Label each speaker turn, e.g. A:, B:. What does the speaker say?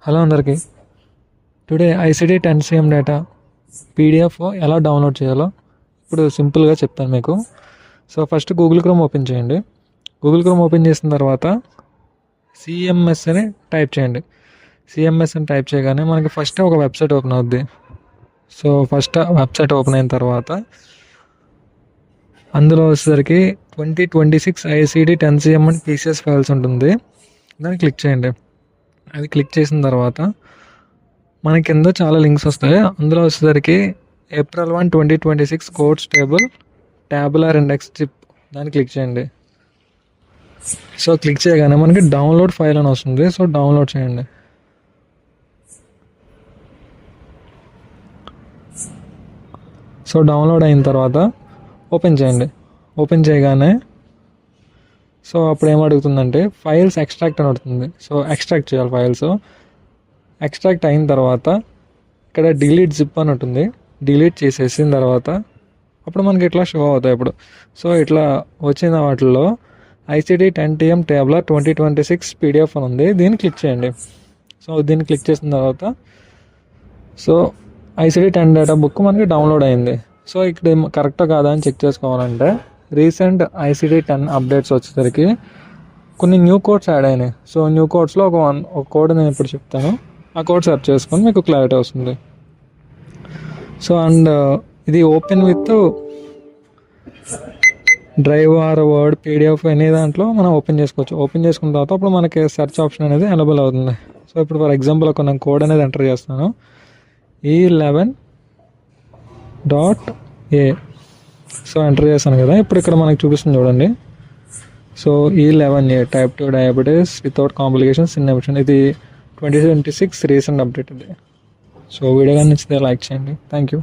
A: Hello అందరికీ. Today ICD 10 cm data PDF ఎలా download చేయాలో ఇప్పుడు సింపుల్గా చెప్తాను మీకు. So first Google chrome open చేయండి. గూగుల్ క్రోమ్ ఓపెన్ చేసిన తర్వాత సిఎంఎస్ అని టైప్ చేయండి. సిఎంఎస్ అని టైప్ చేయగానే మనకి ఫస్ట్ ఒక వెబ్సైట్ ఓపెన్ అవుద్ది. సో ఫస్ట్ వెబ్సైట్ ఓపెన్ అయిన తర్వాత అందులో వచ్చేసరికి 2026 ఐసిడి 10 cm అని పీసీఎస్ ఫైల్స్ ఉంటుంది. దాన్ని క్లిక్ చేయండి. అది క్లిక్ చేసిన తర్వాత మన కింద చాలా లింక్స్ వస్తాయి. అందులో వచ్చేసరికి April 1, 2026 codes table tabular index chip దాన్ని క్లిక్ చేయండి. సో క్లిక్ చేయగానే మనకి డౌన్లోడ్ ఫైల్ అని వస్తుంది. సో డౌన్లోడ్ చేయండి. సో డౌన్లోడ్ అయిన తర్వాత ఓపెన్ చేయండి. ఓపెన్ చేయగానే సో అప్పుడు ఏమడుగుతుందంటే ఫైల్స్ ఎక్స్ట్రాక్ట్ అని అడుగుతుంది. సో ఎక్స్ట్రాక్ట్ చేయాలి ఫైల్స్. ఎక్స్ట్రాక్ట్ అయిన తర్వాత ఇక్కడ డిలీట్ జిప్ అని ఉంటుంది. డిలీట్ చేసేసిన తర్వాత అప్పుడు మనకి ఇట్లా షో అవుతాయి. ఇప్పుడు సో ఇట్లా వచ్చిన వాటిల్లో ఐసిడి 10 TM ట్యాబ్లర్ 2026 పీడిఎఫ్ అని ఉంది. దీన్ని క్లిక్ చేయండి. సో దీన్ని క్లిక్ చేసిన తర్వాత సో ఐసిడి 10 డేటా బుక్ మనకి డౌన్లోడ్ అయింది. సో ఇక్కడ కరెక్టా కాదా అని చెక్ చేసుకోవాలంటే రీసెంట్ ఐసిడి 10 అప్డేట్స్ వచ్చేసరికి కొన్ని న్యూ కోడ్స్ యాడ్ అయినాయి. సో న్యూ కోడ్స్లో ఒక కోడ్ నేను ఇప్పుడు చెప్తాను. ఆ కోడ్ సెర్చ్ చేసుకొని మీకు క్లారిటీ వస్తుంది. సో అండ్ ఇది open with drive or word PDF అనే దాంట్లో మనం ఓపెన్ చేసుకోవచ్చు. ఓపెన్ చేసుకున్న తర్వాత అప్పుడు మనకి సెర్చ్ ఆప్షన్ అనేది అవైలబుల్ అవుతుంది. సో ఇప్పుడు ఫర్ ఎగ్జాంపుల్ ఒక నేను కోడ్ అనేది ఎంటర్ చేస్తాను. E11.A. సో ఎంటర్ చేశాను కదా. ఇప్పుడు ఇక్కడ మనకి చూపిస్తుంది చూడండి. So E11A type 2 diabetes without complications in emission. ఇది 2026 రీసెంట్ అప్డేట్ ఇది. సో వీడియో కానీ నచ్చితే లైక్ చేయండి. Thank you.